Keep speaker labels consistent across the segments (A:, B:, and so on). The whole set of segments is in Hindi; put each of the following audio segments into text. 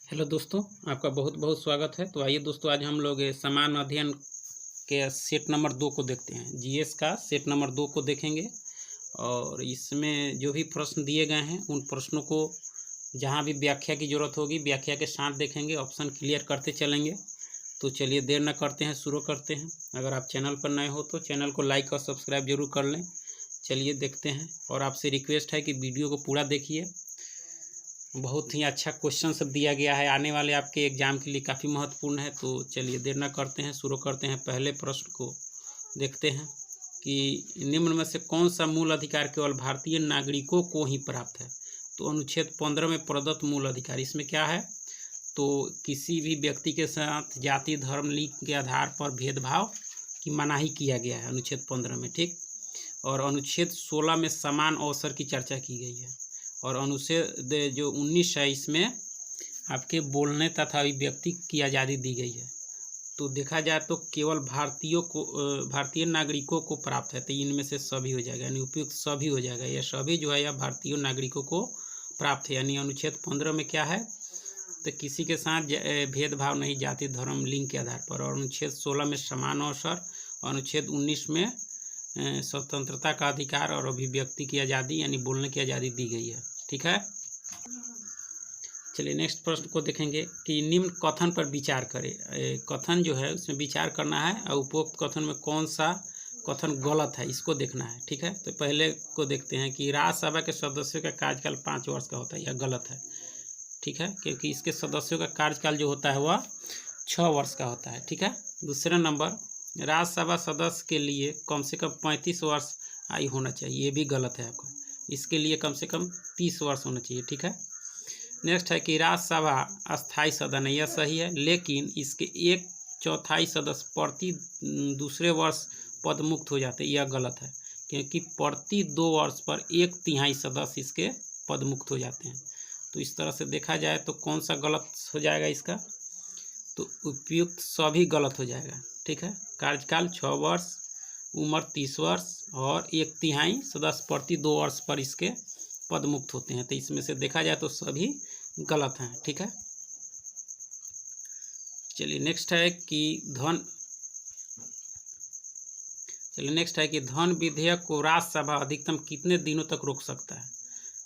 A: हेलो दोस्तों, आपका बहुत बहुत स्वागत है। तो आइए दोस्तों, आज हम लोग सामान्य अध्ययन के सेट नंबर 2 को देखते हैं। जीएस का सेट नंबर 2 को देखेंगे और इसमें जो भी प्रश्न दिए गए हैं उन प्रश्नों को जहां भी व्याख्या की ज़रूरत होगी व्याख्या के साथ देखेंगे, ऑप्शन क्लियर करते चलेंगे। तो चलिए देर न करते हैं, शुरू करते हैं। अगर आप चैनल पर नए हो तो चैनल को लाइक और सब्सक्राइब जरूर कर लें। चलिए देखते हैं और आपसे रिक्वेस्ट है कि वीडियो को पूरा देखिए। बहुत ही अच्छा क्वेश्चन सब दिया गया है, आने वाले आपके एग्जाम के लिए काफ़ी महत्वपूर्ण है। तो चलिए देर न करते हैं, शुरू करते हैं। पहले प्रश्न को देखते हैं कि निम्न में से कौन सा मूल अधिकार केवल भारतीय नागरिकों को ही प्राप्त है। तो अनुच्छेद 15 में प्रदत्त मूल अधिकार, इसमें क्या है तो किसी भी व्यक्ति के साथ जाति, धर्म, लिंग के आधार पर भेदभाव की मनाही किया गया है अनुच्छेद 15 में, ठीक। और अनुच्छेद 16 में समान अवसर की चर्चा की गई है। और अनुच्छेद जो 19 है इसमें आपके बोलने तथा अभिव्यक्ति की आज़ादी दी गई है। तो देखा जाए तो केवल भारतीय नागरिकों को प्राप्त है, तो इनमें से सभी हो जाएगा, यानी उपयुक्त सभी हो जाएगा। यह सभी जो है यह भारतीय नागरिकों को प्राप्त है। यानी अनुच्छेद 15 में क्या है तो किसी के साथ भेदभाव नहीं जाति, धर्म, लिंग के आधार पर। और अनुच्छेद 16 में समान अवसर, अनुच्छेद 19 में स्वतंत्रता का अधिकार और अभिव्यक्ति की आज़ादी यानी बोलने की आज़ादी दी गई है, ठीक है। चलिए नेक्स्ट प्रश्न को देखेंगे कि निम्न कथन पर विचार करें। कथन जो है उसमें विचार करना है और उपरोक्त कथन में कौन सा कथन गलत है इसको देखना है, ठीक है। तो पहले को देखते हैं कि राज्यसभा के सदस्यों का कार्यकाल 5 वर्ष का होता है, यह गलत है, ठीक है, क्योंकि इसके सदस्यों का कार्यकाल जो होता है वह 6 वर्ष का होता है, ठीक है। दूसरा नंबर, राज्यसभा सदस्य के लिए कम से कम 35 वर्ष आयु होना चाहिए, ये भी गलत है आपका। इसके लिए कम से कम 30 वर्ष होना चाहिए, ठीक है। नेक्स्ट है कि राज्यसभा अस्थायी सदन है, यह सही है, लेकिन इसके 1/4 सदस्य प्रति दूसरे वर्ष पद मुक्त हो जाते हैं, यह गलत है, क्योंकि प्रति 2 वर्ष पर 1/3 सदस्य इसके पद मुक्त हो जाते हैं। तो इस तरह से देखा जाए तो कौन सा गलत हो जाएगा इसका, तो उपयुक्त सभी गलत हो जाएगा, ठीक है। कार्यकाल 6 वर्ष, उम्र 30 वर्ष और 1/3 सदस्य प्रति 2 वर्ष पर इसके पद मुक्त होते हैं। तो इसमें से देखा जाए तो सभी गलत हैं, ठीक है। चलिए नेक्स्ट है कि धन विधेयक को राज्यसभा अधिकतम कितने दिनों तक रोक सकता है।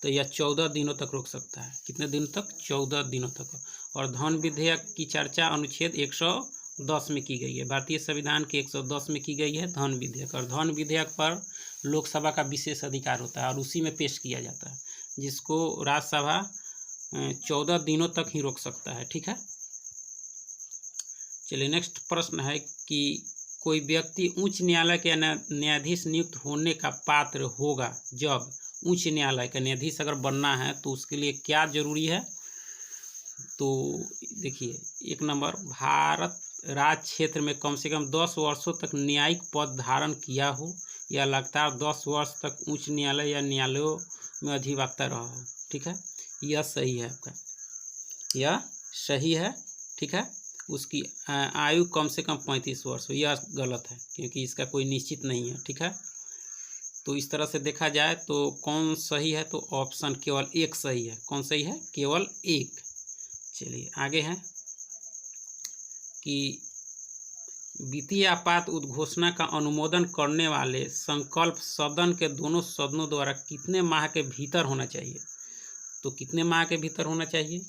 A: तो यह 14 दिनों तक रोक सकता है। कितने दिन तक? 14 दिनों तक। और धन विधेयक की चर्चा अनुच्छेद 110 में की गई है, भारतीय संविधान के 110 में की गई है धन विधेयक। और धन विधेयक पर लोकसभा का विशेष अधिकार होता है और उसी में पेश किया जाता है, जिसको राज्यसभा 14 दिनों तक ही रोक सकता है, ठीक है। चलिए नेक्स्ट प्रश्न है कि कोई व्यक्ति उच्च न्यायालय के न्यायाधीश नियुक्त होने का पात्र होगा जब उच्च न्यायालय का न्यायाधीश अगर बनना है तो उसके लिए क्या जरूरी है। तो देखिए, 1 नंबर, भारत राज्य क्षेत्र में कम से कम 10 वर्षों तक न्यायिक पद धारण किया हो या लगातार 10 वर्ष तक उच्च न्यायालय या न्यायालयों में अधिवक्ता रहा हो, ठीक है। यह सही है आपका, यह सही है, ठीक है। उसकी आयु कम से कम 35 वर्ष हो, यह गलत है क्योंकि इसका कोई निश्चित नहीं है, ठीक है। तो इस तरह से देखा जाए तो कौन सही है, तो ऑप्शन केवल 1 सही है। कौन सही है? केवल 1। चलिए आगे है कि वित्तीय आपात उद्घोषणा का अनुमोदन करने वाले संकल्प सदन के दोनों सदनों द्वारा कितने माह के भीतर होना चाहिए। तो कितने माह के भीतर होना चाहिए,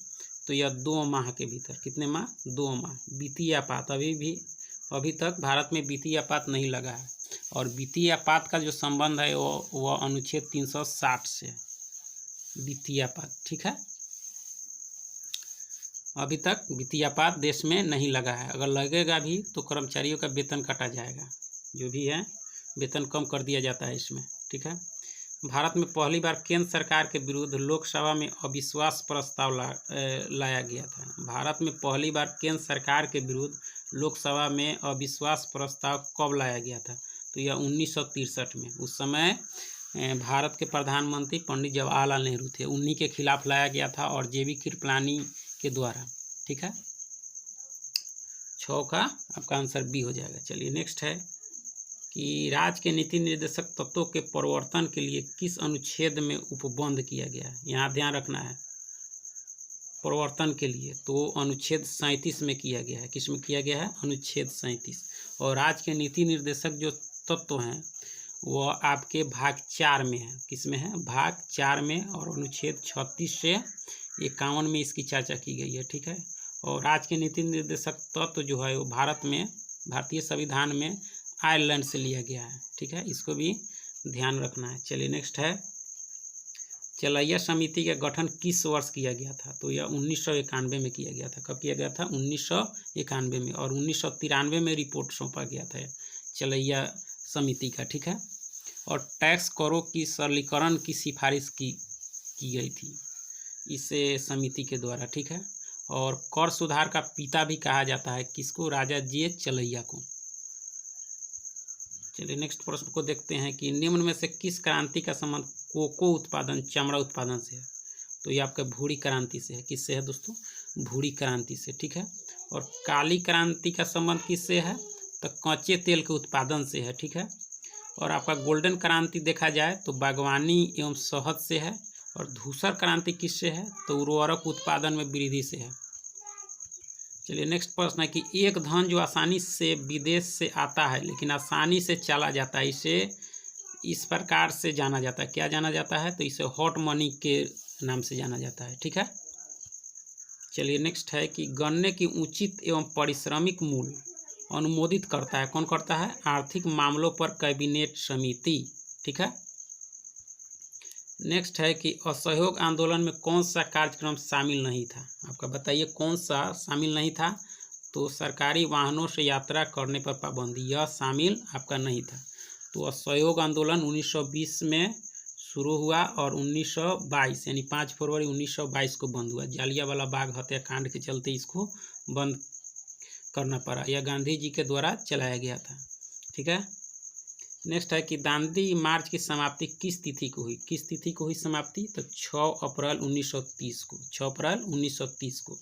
A: तो यह 2 माह के भीतर। कितने माह? 2 माह। वित्तीय आपात अभी तक भारत में वित्तीय आपात नहीं लगा है, और वित्तीय आपात का जो संबंध है वो अनुच्छेद 360 से वित्तीय आपात, ठीक है। अभी तक वित्तीय आपात देश में नहीं लगा है, अगर लगेगा भी तो कर्मचारियों का वेतन काटा जाएगा, जो भी है वेतन कम कर दिया जाता है इसमें, ठीक है। भारत में पहली बार केंद्र सरकार के विरुद्ध लोकसभा में अविश्वास प्रस्ताव लाया गया था। भारत में पहली बार केंद्र सरकार के विरुद्ध लोकसभा में अविश्वास प्रस्ताव कब लाया गया था, तो यह 1963 में। उस समय भारत के प्रधानमंत्री पंडित जवाहरलाल नेहरू थे, उन्हीं के खिलाफ लाया गया था और जेबी कृपलानी के द्वारा, ठीक है। 6 का आपका आंसर बी हो जाएगा। चलिए नेक्स्ट है कि राज्य के नीति निर्देशक तत्वों के प्रवर्तन के लिए किस अनुच्छेद में उपबंध किया गया है। यहाँ ध्यान रखना है, प्रवर्तन के लिए, तो अनुच्छेद 37 में किया गया है। किस में किया गया है? अनुच्छेद 37। और राज्य के नीति निर्देशक जो तत्व हैं वो आपके भाग 4 में है। किस में है? भाग 4 में, और अनुच्छेद 36 से 51 में इसकी चर्चा की गई है। ठीक है। और राज्य के नीति निर्देशक तत्व जो है वो भारत में, भारतीय संविधान में आयरलैंड से लिया गया है। ठीक है, इसको भी ध्यान रखना है। चलिए नेक्स्ट है, चलैया समिति का गठन किस वर्ष किया गया था? तो यह 1991 में किया गया था। कब किया गया था? 1991 में। और 1993 में रिपोर्ट सौंपा गया था चलैया समिति का। ठीक है। और टैक्स करों की सरलीकरण की सिफारिश की गई थी इस समिति के द्वारा। ठीक है। और कर सुधार का पिता भी कहा जाता है किसको? राजा जे चलैया को। चलिए नेक्स्ट प्रश्न को देखते हैं कि निम्न में से किस क्रांति का संबंध कोको उत्पादन, चमड़ा उत्पादन से है? तो ये आपका भूरी क्रांति से है। किससे है दोस्तों? भूरी क्रांति से। ठीक है। और काली क्रांति का संबंध किससे है? तो कच्चे तेल के उत्पादन से है। ठीक है। और आपका गोल्डन क्रांति देखा जाए तो बागवानी एवं शहद से है। और धूसर क्रांति किससे है? तो उर्वरक उत्पादन में वृद्धि से है। चलिए नेक्स्ट प्रश्न है कि एक धन जो आसानी से विदेश से आता है लेकिन आसानी से चला जाता है, इसे इस प्रकार से जाना जाता है। क्या जाना जाता है? तो इसे हॉट मनी के नाम से जाना जाता है। ठीक है। चलिए नेक्स्ट है कि गन्ने की उचित एवं पारिश्रमिक मूल्य अनुमोदित करता है। कौन करता है? आर्थिक मामलों पर कैबिनेट समिति। ठीक है। नेक्स्ट है कि असहयोग आंदोलन में कौन सा कार्यक्रम शामिल नहीं था? आपका बताइए कौन सा शामिल नहीं था? तो सरकारी वाहनों से यात्रा करने पर पाबंदी, यह शामिल आपका नहीं था। तो असहयोग आंदोलन 1920 में शुरू हुआ और 1922 यानी 5 फरवरी 1922 को बंद हुआ। जालियांवाला बाग हत्याकांड के चलते इसको बंद करना पड़ा। यह गांधी जी के द्वारा चलाया गया था। ठीक है। नेक्स्ट है कि दांडी मार्च की समाप्ति किस तिथि को हुई? किस तिथि को हुई समाप्ति? तो 6 अप्रैल 1930 को। 6 अप्रैल 1930 को।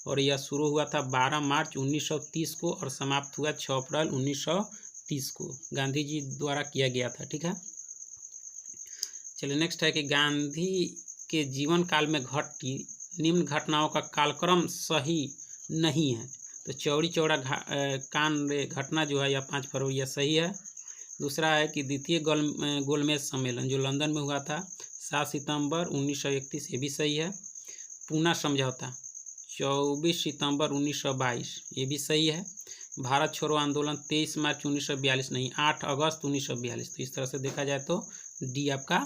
A: और यह शुरू हुआ था 12 मार्च 1930 को और समाप्त हुआ 6 अप्रैल 1930 को। गांधी जी द्वारा किया गया था। ठीक है। चलिए नेक्स्ट है कि गांधी के जीवन काल में घटी निम्न घटनाओं का कालक्रम सही नहीं है। तो चौरी चौरा कांड घटना जो है यह 5 फरवरी यह सही है। दूसरा है कि द्वितीय गोलमेज सम्मेलन जो लंदन में हुआ था 7 सितंबर 1931, ये भी सही है। पूना समझौता 24 सितंबर 1922, ये भी सही है। भारत छोड़ो आंदोलन 23 मार्च 1942 नहीं, 8 अगस्त 1942। तो इस तरह से देखा जाए तो डी आपका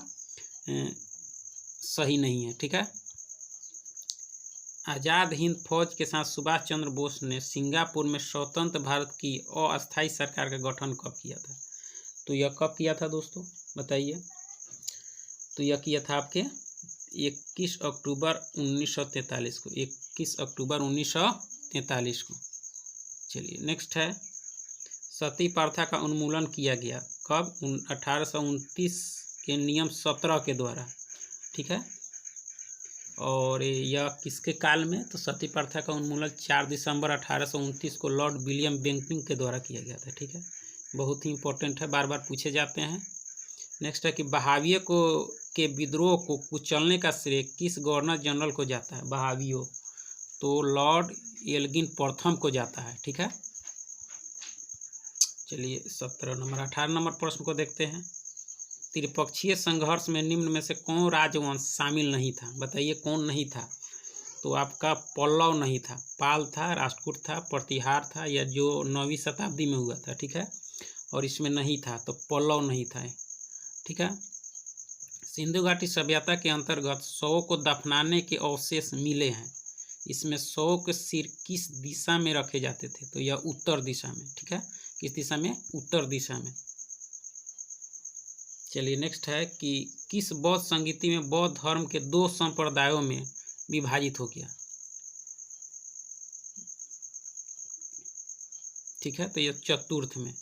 A: सही नहीं है। ठीक है। आज़ाद हिंद फौज के साथ सुभाष चंद्र बोस ने सिंगापुर में स्वतंत्र भारत की अस्थायी सरकार का गठन कब किया था? तो यह कब किया था दोस्तों? बताइए। तो यह किया था आपके 21 अक्टूबर 1943 को। 21 अक्टूबर 1943 को। चलिए नेक्स्ट है, सती प्रथा का उन्मूलन किया गया कब? 1829 के नियम 17 के द्वारा। ठीक है। और यह किसके काल में? तो सती प्रथा का उन्मूलन 4 दिसंबर 1829 को लॉर्ड विलियम बेंटिंक के द्वारा किया गया था। ठीक है। बहुत ही इंपॉर्टेंट है, बार बार पूछे जाते हैं। नेक्स्ट है कि बहावियों के विद्रोह को कुचलने का श्रेय किस गवर्नर जनरल को जाता है? बहावियों, तो लॉर्ड एल्गिन प्रथम को जाता है। ठीक है। चलिए 17 नंबर 18 नंबर प्रश्न को देखते हैं। त्रिपक्षीय संघर्ष में निम्न में से कौन राजवंश शामिल नहीं था? बताइए कौन नहीं था? तो आपका पल्लव नहीं था, पाल था, राष्ट्रकूट था, प्रतिहार था, या जो 9वीं शताब्दी में हुआ था। ठीक है। और इसमें नहीं था, तो पल्लव नहीं था। ठीक है। सिंधु घाटी सभ्यता के अंतर्गत शवों को दफनाने के अवशेष मिले हैं। इसमें शवों के सिर किस दिशा में रखे जाते थे? तो यह उत्तर दिशा में। ठीक है। किस दिशा में? उत्तर दिशा में। चलिए नेक्स्ट है कि किस बौद्ध संगीति में बौद्ध धर्म के 2 संप्रदायों में विभाजित हो गया? ठीक है। तो यह चतुर्थ में।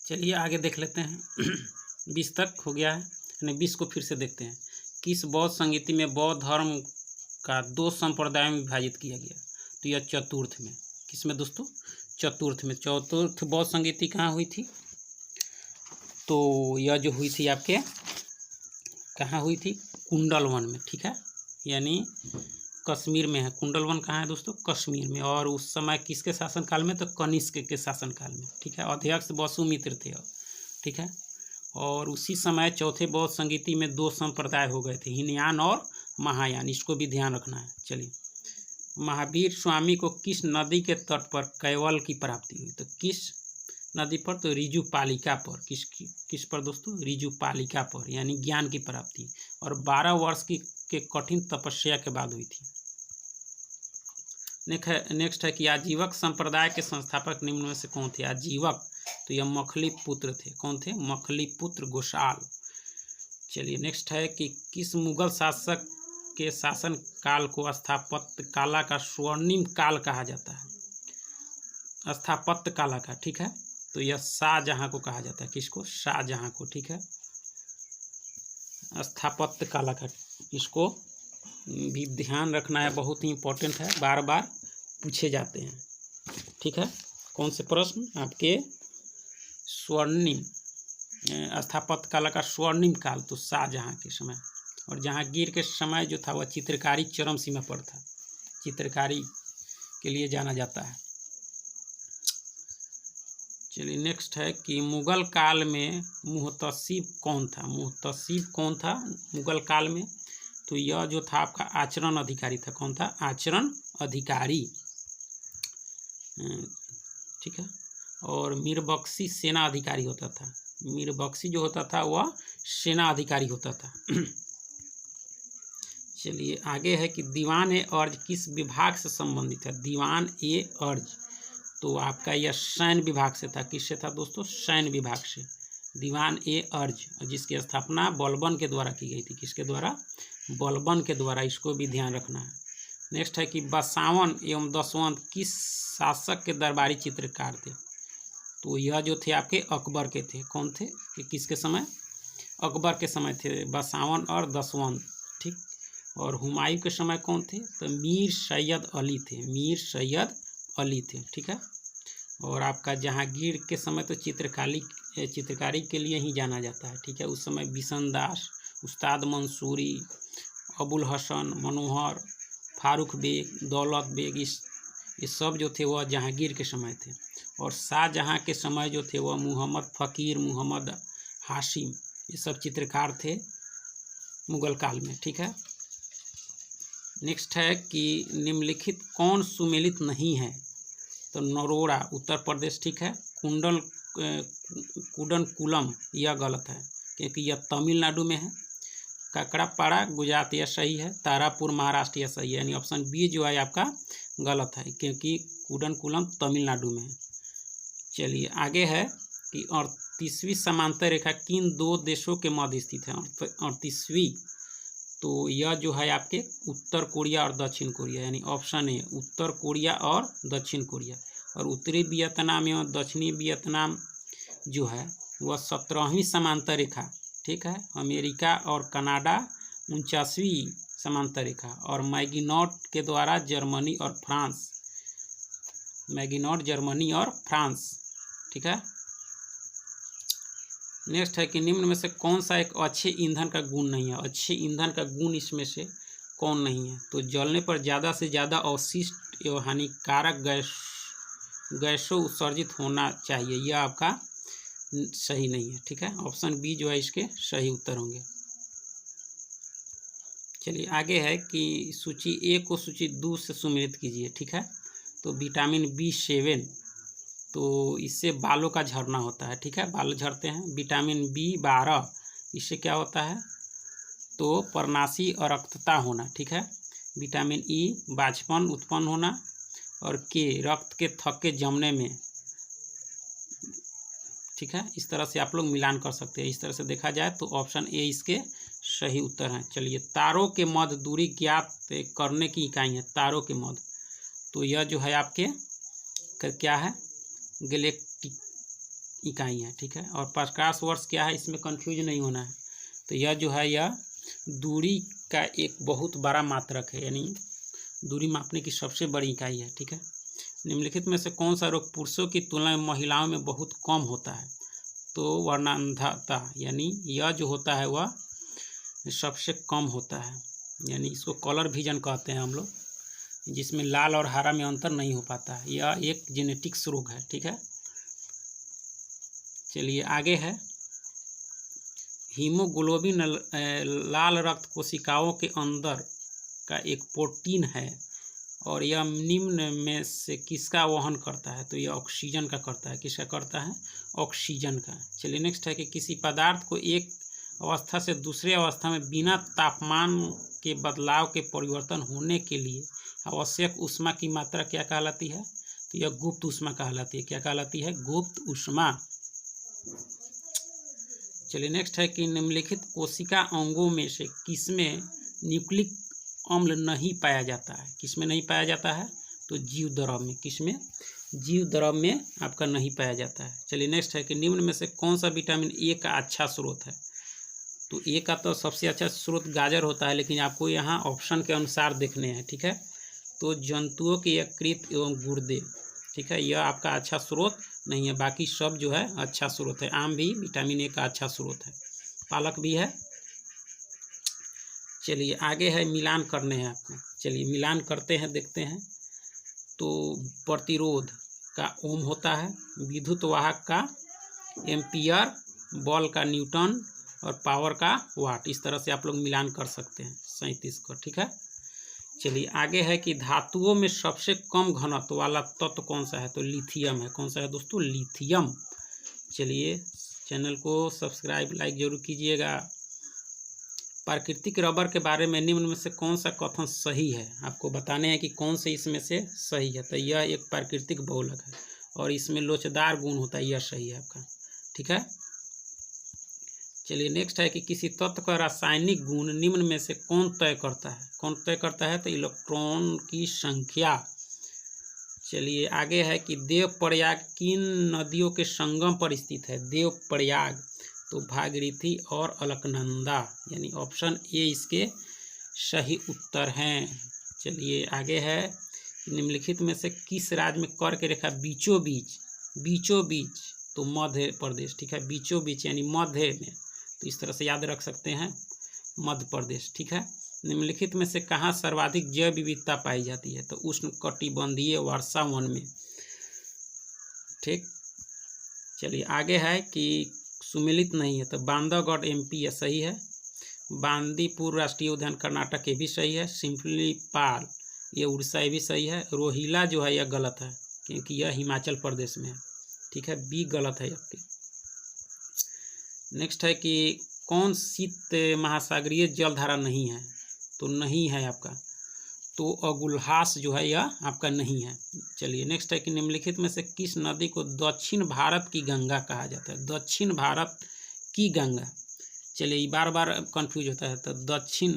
A: चलिए आगे देख लेते हैं। 20 तक हो गया है, यानी 20 को फिर से देखते हैं। किस बौद्ध संगीति में बौद्ध धर्म का 2 संप्रदायों में विभाजित किया गया? तो यह चतुर्थ में। किसमें दोस्तों? चतुर्थ में। चतुर्थ बौद्ध संगीति कहाँ हुई थी? तो यह जो हुई थी आपके कहाँ हुई थी? कुंडल वन में, ठीक है, यानी कश्मीर में है। कुंडल वन कहाँ है दोस्तों? कश्मीर में। और उस समय किसके शासनकाल में? तो कनिष्क के शासनकाल में, ठीक है। अध्यक्ष वसुमित्र थे, ठीक है। और उसी समय चौथे बौद्ध संगीति में दो संप्रदाय हो गए थे, हीनयान और महायान, इसको भी ध्यान रखना है। चलिए, महावीर स्वामी को किस नदी के तट पर कैवल की प्राप्ति हुई? तो किस नदी पर? तो ऋजुपालिका पर। किस पर दोस्तों? ऋजुपालिका पर, यानी ज्ञान की प्राप्ति। और 12 वर्ष के कठिन तपस्या के बाद हुई थी। नेक्स्ट है कि आजीवक संप्रदाय के संस्थापक निम्न में से कौन थे? आजीवक, तो यह मखली पुत्र थे। कौन थे? मखली पुत्र घोषाल। चलिए, नेक्स्ट है कि किस मुगल शासक के शासन काल को स्थापत्य कला का स्वर्णिम काल कहा जाता है? स्थापत्य कला का, ठीक है। तो यह शाहजहां को कहा जाता है। किसको? शाहजहां को, ठीक है। स्थापत्य कला का, इसको भी ध्यान रखना है, बहुत ही इंपॉर्टेंट है, बार बार पूछे जाते हैं, ठीक है। कौन से प्रश्न आपके? स्वर्णिम स्थापत्य कला का स्वर्णिम काल, तो शाहजहां के समय। और जहांगीर के समय जो था वह चित्रकारी चरम सीमा पर था, चित्रकारी के लिए जाना जाता है। चलिए, नेक्स्ट है कि मुगल काल में मुहतसिब कौन था? मुहतसिब कौन था मुगल काल में? तो यह जो था आपका आचरण अधिकारी था। कौन था? आचरण अधिकारी, ठीक है। और मीरबख्शी सेना अधिकारी होता था। मीरबख्शी जो होता था वह सेना अधिकारी होता था। चलिए, आगे है कि दीवान ए अर्ज किस विभाग से संबंधित है? दीवान ए अर्ज, तो आपका यह सैन्य विभाग से था। किससे था दोस्तों? सैन्य विभाग से। दीवान ए अर्ज, जिसकी स्थापना बलबन के द्वारा की गई थी। किसके द्वारा? बलबन के द्वारा, इसको भी ध्यान रखना है। नेक्स्ट है कि बसावन एवं दसवंत किस शासक के दरबारी चित्रकार थे? तो यह जो थे आपके अकबर के थे। कौन थे? कि किसके समय? अकबर के समय थे बसावन और दसवंत, ठीक। और हुमायूं के समय कौन थे? तो मीर सैयद अली थे। मीर सैयद अली थे, ठीक है। और आपका जहांगीर के समय तो चित्रकारी के लिए ही जाना जाता है, ठीक है। उस समय बिशन दास, उस्ताद मंसूरी, अबुल हसन, मनोहर, फारूक बेग, दौलत बेग, ये सब जो थे वह जहांगीर के समय थे। और शाहजहां के समय जो थे वह मोहम्मद फ़कीर, मोहम्मद हाशिम, ये सब चित्रकार थे मुगल काल में, ठीक है। नेक्स्ट है कि निम्नलिखित कौन सुमेलित नहीं है? तो नरोड़ा उत्तर प्रदेश, ठीक है। कुडनकुलम यह गलत है क्योंकि यह तमिलनाडु में है। काकड़ापाड़ा गुजरात यह सही है। तारापुर महाराष्ट्र यह सही है, यानी ऑप्शन बी जो है आपका गलत है क्योंकि कुडनकुलम तमिलनाडु में है। चलिए, आगे है कि 38वीं समांतर रेखा किन दो देशों के मध्य स्थित है? 38वीं, तो यह जो है आपके उत्तर कोरिया और दक्षिण कोरिया, यानी ऑप्शन ए उत्तर कोरिया और दक्षिण कोरिया। और उत्तरी वियतनाम एवं दक्षिणी वियतनाम जो है वह 17वीं समांतर रेखा, ठीक है। अमेरिका और कनाडा 49वीं समांतर रेखा। और मैगिनॉट के द्वारा जर्मनी और फ्रांस, मैगिनॉट जर्मनी और फ्रांस, ठीक है। नेक्स्ट है कि निम्न में से कौन सा एक अच्छे ईंधन का गुण नहीं है? अच्छे ईंधन का गुण इसमें से कौन नहीं है? तो जलने पर ज़्यादा से ज़्यादा अवशिष्ट एवं हानिकारक गैसों उत्सर्जित होना चाहिए, यह आपका सही नहीं है, ठीक है। ऑप्शन बी जो है इसके सही उत्तर होंगे। चलिए, आगे है कि सूची ए को सूची 2 से सुमेलित कीजिए, ठीक है। तो विटामिन B7, तो इससे बालों का झड़ना होता है, ठीक है, बाल झड़ते हैं। विटामिन B12, इससे क्या होता है? तो पर्णाशी और रक्तता होना, ठीक है। विटामिन E बाझपन उत्पन्न होना। और के रक्त के थक्के जमने में, ठीक है। इस तरह से आप लोग मिलान कर सकते हैं। इस तरह से देखा जाए तो ऑप्शन ए इसके सही उत्तर हैं। चलिए, तारों के मध्य दूरी ज्ञात करने की इकाई है। तारों के मध्य, तो यह जो है आपके क्या है? गैलेक्टिक इकाई है, ठीक है। और प्रकाश वर्ष क्या है? इसमें कंफ्यूज नहीं होना है। तो यह जो है यह दूरी का एक बहुत बड़ा मात्रक है, यानी दूरी मापने की सबसे बड़ी इकाई है, ठीक है। निम्नलिखित में से कौन सा रोग पुरुषों की तुलना में महिलाओं में बहुत कम होता है? तो वर्णांधता, यानी यह जो होता है वह सबसे कम होता है, यानी इसको कलर विजन कहते हैं हम लोग, जिसमें लाल और हरा में अंतर नहीं हो पाता है। यह एक जेनेटिक्स रोग है, ठीक है। चलिए आगे है, हीमोग्लोबिन लाल रक्त कोशिकाओं के अंदर का एक प्रोटीन है और यह निम्न में से किसका वहन करता है? तो यह ऑक्सीजन का करता है। किसका करता है? ऑक्सीजन का। चलिए नेक्स्ट है कि किसी पदार्थ को एक अवस्था से दूसरे अवस्था में बिना तापमान के बदलाव के परिवर्तन होने के लिए आवश्यक ऊष्मा की मात्रा क्या कहलाती है? तो यह गुप्त ऊष्मा कहलाती है। क्या कहलाती है? गुप्त ऊष्मा। चलिए नेक्स्ट है कि निम्नलिखित कोशिका अंगों में से किसमें न्यूक्लिक अम्ल नहीं पाया जाता है? किसमें नहीं पाया जाता है? तो जीव द्रव में। किसमें? जीव द्रव में आपका नहीं पाया जाता है। चलिए नेक्स्ट है कि निम्न में से कौन सा विटामिन ए का अच्छा स्रोत है? तो ए का तो सबसे अच्छा स्रोत गाजर होता है, लेकिन आपको यहाँ ऑप्शन के अनुसार देखने हैं, ठीक है। तो जंतुओं के यकृत एवं गुर्दे, ठीक है, यह आपका अच्छा स्रोत नहीं है। बाकी सब जो है अच्छा स्रोत है। आम भी विटामिन ए का अच्छा स्रोत है, पालक भी है। चलिए आगे है, मिलान करने हैं आपको। चलिए मिलान करते हैं, देखते हैं। तो प्रतिरोध का ओम होता है, विद्युत वाहक का एम्पियर, बल का न्यूटन और पावर का वाट। इस तरह से आप लोग मिलान कर सकते हैं 37 को, ठीक है। चलिए आगे है कि धातुओं में सबसे कम घनत्व वाला तत्व कौन सा है? तो लिथियम है। कौन सा है दोस्तों? लिथियम। चलिए चैनल को सब्सक्राइब लाइक जरूर कीजिएगा। प्राकृतिक रबर के बारे में निम्न में से कौन सा कथन सही है? आपको बताने हैं कि कौन से इसमें से सही है। तो यह एक प्राकृतिक बहुलक है और इसमें लोचदार गुण होता है, यह सही है आपका, ठीक है। चलिए नेक्स्ट है कि किसी तत्व का रासायनिक गुण निम्न में से कौन तय करता है? कौन तय करता है? तो इलेक्ट्रॉन की संख्या। चलिए आगे है कि देवप्रयाग किन नदियों के संगम पर स्थित है? देवप्रयाग, तो भागीरथी और अलकनंदा, यानी ऑप्शन ए इसके सही उत्तर हैं। चलिए आगे है, निम्नलिखित में से किस राज्य में कर्क रेखा बीचों बीच, बीचों बीच, तो मध्य प्रदेश, ठीक है। बीचों बीच यानी मध्य में, तो इस तरह से याद रख सकते हैं, मध्य प्रदेश, ठीक है। निम्नलिखित में से कहाँ सर्वाधिक जैव विविधता पाई जाती है? तो उष्णकटिबंधीय वर्षा वन में, ठीक। चलिए आगे है कि सुमेलित नहीं है, तो बांधवगढ़ एमपी यह सही है। बांदीपुर राष्ट्रीय उद्यान कर्नाटक, ये भी सही है। सिम्पलीपाल ये उड़ीसा, ये भी सही है। रोहिला जो है यह गलत है, क्योंकि यह हिमाचल प्रदेश में है, ठीक है। बी गलत है आपके। नेक्स्ट है कि कौन शीत महासागरीय जलधारा नहीं है? तो नहीं है आपका, तो अगुलहास जो है यह आपका नहीं है। चलिए नेक्स्ट है कि निम्नलिखित में से किस नदी को दक्षिण भारत की गंगा कहा जाता है? दक्षिण भारत की गंगा। चलिए ये बार बार कंफ्यूज होता है, तो दक्षिण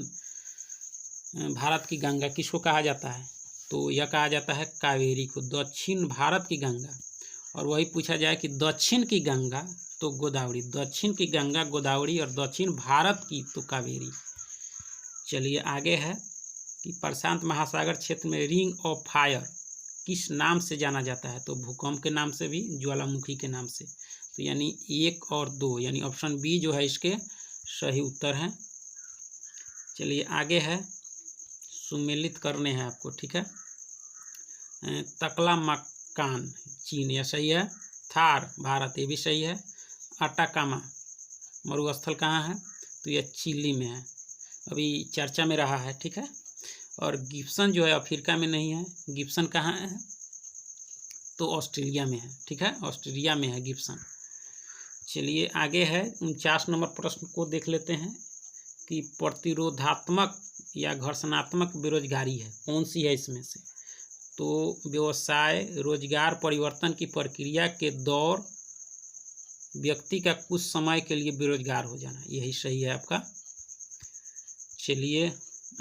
A: भारत की गंगा किसको कहा जाता है? तो यह कहा जाता है कावेरी को, दक्षिण भारत की गंगा। और वही पूछा जाए कि दक्षिण की गंगा, तो गोदावरी। दक्षिण की गंगा गोदावरी और दक्षिण भारत की तो कावेरी। चलिए आगे है कि प्रशांत महासागर क्षेत्र में रिंग ऑफ फायर किस नाम से जाना जाता है? तो भूकंप के नाम से भी, ज्वालामुखी के नाम से। तो यानी 1 और 2, यानी ऑप्शन बी जो है इसके सही उत्तर हैं। चलिए आगे है, सुमेलित करने हैं आपको, ठीक है। तकलामकान चीन, यह सही है। थार भारत, ये भी सही है। अटाकामा मरुस्थल कहाँ है? तो यह चिली में है, अभी चर्चा में रहा है, ठीक है। और गिब्सन जो है अफ्रीका में नहीं है। गिब्सन कहाँ है? तो ऑस्ट्रेलिया में है, ठीक है। ऑस्ट्रेलिया में है गिब्सन। चलिए आगे है, 49 नंबर प्रश्न को देख लेते हैं कि प्रतिरोधात्मक या घर्षणात्मक बेरोजगारी है, कौन सी है इसमें से? तो व्यवसाय रोजगार परिवर्तन की प्रक्रिया के दौर व्यक्ति का कुछ समय के लिए बेरोजगार हो जाना, यही सही है आपका। चलिए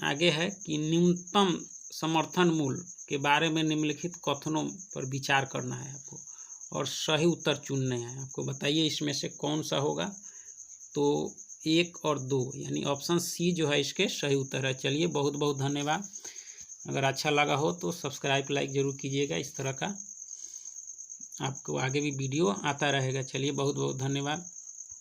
A: आगे है कि न्यूनतम समर्थन मूल्य के बारे में निम्नलिखित कथनों पर विचार करना है आपको और सही उत्तर चुनने हैं। आपको बताइए इसमें से कौन सा होगा? तो 1 और 2, यानी ऑप्शन सी जो है इसके सही उत्तर है। चलिए बहुत बहुत धन्यवाद। अगर अच्छा लगा हो तो सब्सक्राइब लाइक ज़रूर कीजिएगा। इस तरह का आपको आगे भी वीडियो आता रहेगा। चलिए बहुत बहुत धन्यवाद।